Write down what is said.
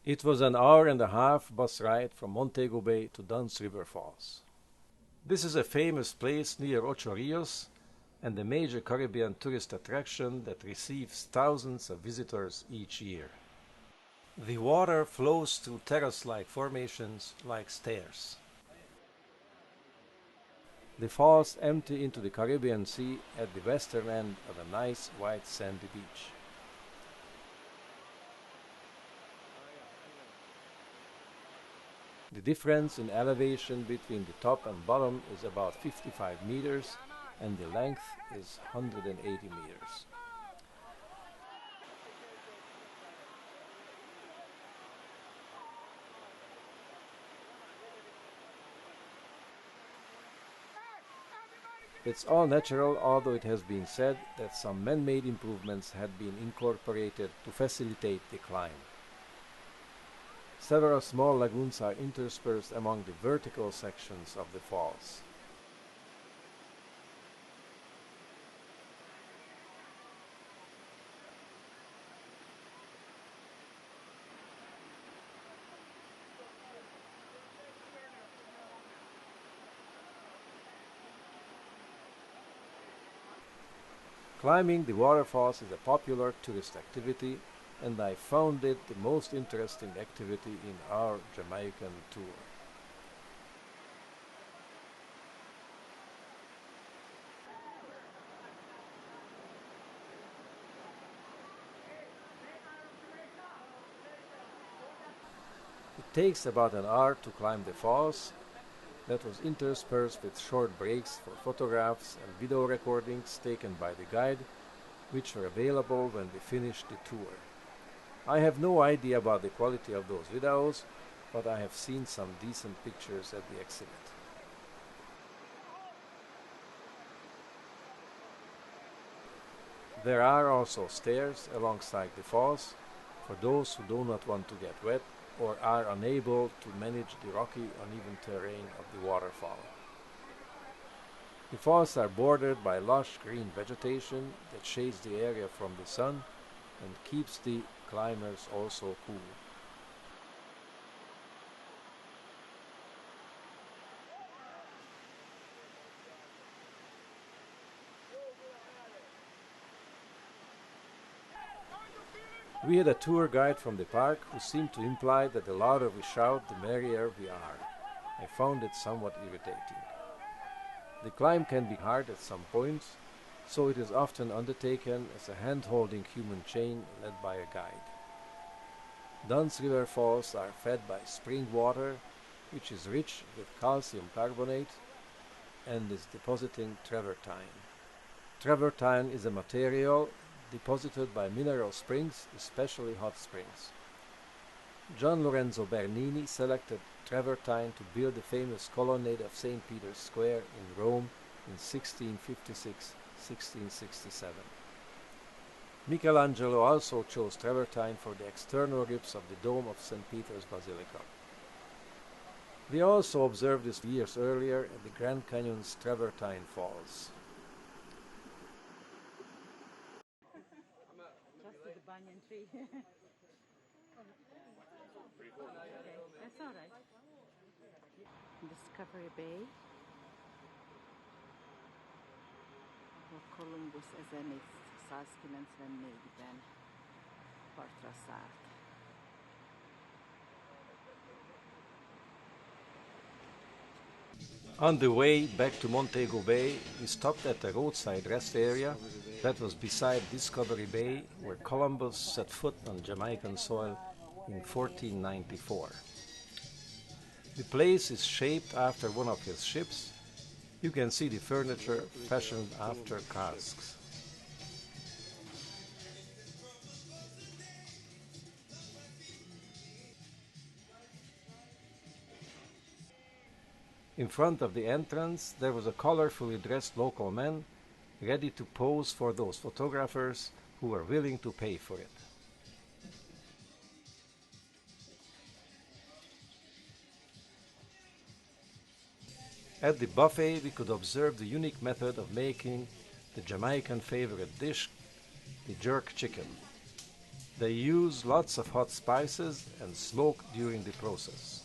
It was an hour and a half bus ride from Montego Bay to Dunn's River Falls. This is a famous place near Ocho Rios and a major Caribbean tourist attraction that receives thousands of visitors each year. The water flows through terrace-like formations like stairs. The falls empty into the Caribbean Sea at the western end of a nice white sandy beach. The difference in elevation between the top and bottom is about 55 meters and the length is 180 meters. It's all natural, although it has been said that some man-made improvements had been incorporated to facilitate the climb. Several small lagoons are interspersed among the vertical sections of the falls. Climbing the waterfalls is a popular tourist activity, and I found it the most interesting activity in our Jamaican tour. It takes about an hour to climb the falls. That was interspersed with short breaks for photographs and video recordings taken by the guide, which were available when we finished the tour. I have no idea about the quality of those videos, but I have seen some decent pictures at the exhibit. There are also stairs alongside the falls for those who do not want to get wet or are unable to manage the rocky, uneven terrain of the waterfall. The falls are bordered by lush green vegetation that shades the area from the sun and keeps the climbers also cool. We had a tour guide from the park who seemed to imply that the louder we shout, the merrier we are. I found it somewhat irritating. The climb can be hard at some points, so it is often undertaken as a hand-holding human chain led by a guide. Dunn's River Falls are fed by spring water, which is rich with calcium carbonate and is depositing travertine. Travertine is a material deposited by mineral springs, especially hot springs. John Lorenzo Bernini selected travertine to build the famous colonnade of St. Peter's Square in Rome in 1656-1667. Michelangelo also chose travertine for the external ribs of the dome of St. Peter's Basilica. We also observed this years earlier at the Grand Canyon's Travertine Falls. Banyan tree. Okay, that's all right. Discovery Bay. Ahol Columbus 1494-ben partra szállt. On the way back to Montego Bay, we stopped at a roadside rest area that was beside Discovery Bay, where Columbus set foot on Jamaican soil in 1494. The place is shaped after one of his ships. You can see the furniture fashioned after casks. In front of the entrance, there was a colorfully dressed local man ready to pose for those photographers who were willing to pay for it. At the buffet, we could observe the unique method of making the Jamaican favorite dish, the jerk chicken. They use lots of hot spices and smoke during the process.